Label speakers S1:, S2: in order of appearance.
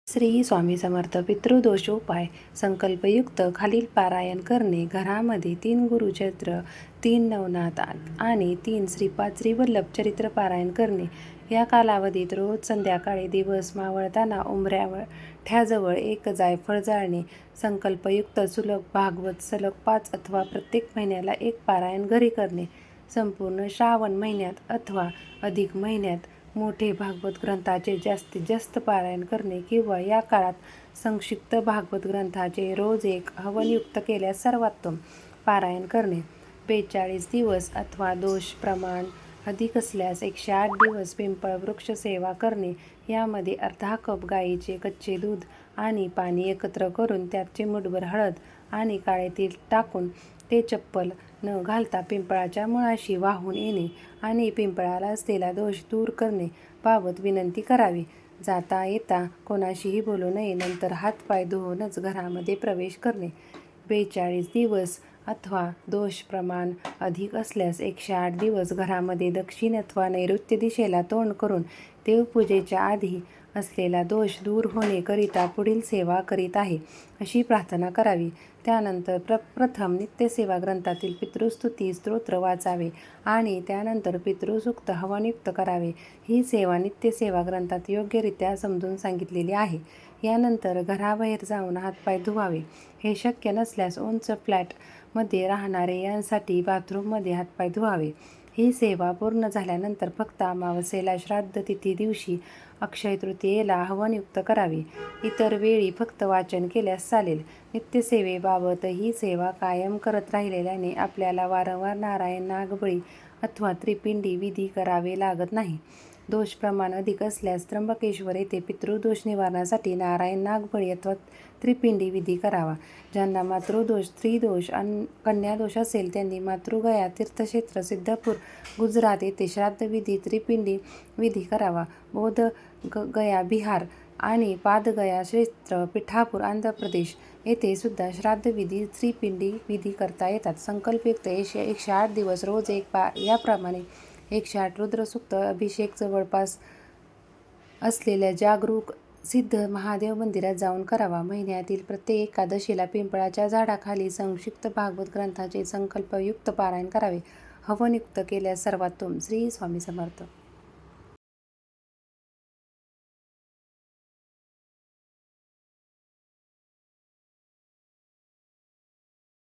S1: श्री स्वामी समर्थ. पितृदोष उपाय संकल्पयुक्त खालील पारायण करणे. घरामध्ये 3 गुरुचरित्र, 3 नवनाथ आणि 3 श्रीपाद श्रीवल्लभ चरित्र पारायण करणे. या कालावधीत रोज संध्याकाळी दिवस मावळताना उंबरठ्याजवळ एक जायफळ जाळणे. संकल्पयुक्त सुलभ भागवत सलग 5 अथवा प्रत्येक महिन्याला एक पारायण घरी करणे. संपूर्ण श्रावण महिन्यात अथवा अधिक महिन्यात मोठे भागवत ग्रंथाचे जास्तीत जास्त पारायण करणे किंवा या काळात संक्षिप्त भागवत ग्रंथाचे रोज एक हवनयुक्त केल्यास सर्वोत्तम. पारायण करणे 42 दिवस अथवा दोष प्रमाण अधिक असल्यास 108 दिवस पिंपळ वृक्ष सेवा करणे. यामध्ये अर्धा कप गाईचे कच्चे दूध आणि पाणी एकत्र करून त्यात चिमूटभर हळद आणि काळे तीळ टाकून ते चप्पल न घालता पिंपळाच्या मुळाशी वाहून येणे आणि पिंपळाला असलेला दोष दूर करणे बाबत विनंती करावी. जाता येता कोणाशीही बोलू नये. नंतर हातपाय धुवूनच घरामध्ये प्रवेश करणे. 42 दिवस अथवा दोष प्रमाण अधिक असल्यास 108 दिवस घरामध्ये दक्षिण अथवा नैऋत्य दिशेला तोंड करून देवपूजेच्या आधी असलेला दोष दूर होण्याकरिता पुढील सेवा करीत आहे अशी प्रार्थना करावी. त्यानंतर प्रथम नित्यसेवा ग्रंथातील पितृस्तुती स्तोत्र वाचावे आणि त्यानंतर पितृसूक्त हवनयुक्त करावे. ही सेवा नित्यसेवा ग्रंथात योग्यरित्या समजून सांगितलेली आहे. यानंतर घराबाहेर जाऊन हातपाय धुवावे. हे शक्य नसल्यास उंच फ्लॅटमध्ये राहणारे यांसाठी बाथरूममध्ये हातपाय धुवावे. ही सेवा पूर्ण झाल्यानंतर फक्त अमावस्येला श्राद्ध तिथी दिवशी अक्षय तृतीयेला हवनयुक्त करावे. इतर वेळी फक्त वाचन केल्यास चालेल. नित्यसेवेबाबत ही सेवा कायम करत राहिल्याने आपल्याला वारंवार नारायण नागबळी अथवा त्रिपिंडी विधी करावे लागत नाही. दोष प्रमाण अधिक असल्यास त्र्यंबकेश्वर येथे पितृदोष निवारणासाठी नारायण नागबळी अथवा त्रिपिंडी विधी करावा. ज्यांना मातृदोष, स्त्रीदोष आणि कन्यादोष असेल त्यांनी मातृगया तीर्थक्षेत्र सिद्धपूर गुजरात येथे श्राद्धविधी त्रिपिंडी विधी करावा. बोध गया बिहार आणि पादगया क्षेत्र पिठापूर आंध्र प्रदेश येथे सुद्धा श्राद्धविधी त्रिपिंडी विधी करता येतात. संकल्पयुक्त 108 दिवस रोज एक याप्रमाणे 108 रुद्रसूक्त अभिषेक जवळपास असलेल्या जागरूक सिद्ध महादेव मंदिरात जाऊन करावा. महिन्यातील प्रत्येक एकादशीला पिंपळाच्या झाडाखाली संक्षिप्त भागवत ग्रंथाचे संकल्पयुक्त पारायण करावे. हवनयुक्त केल्यास सर्वोत्तम. श्री स्वामी समर्थ.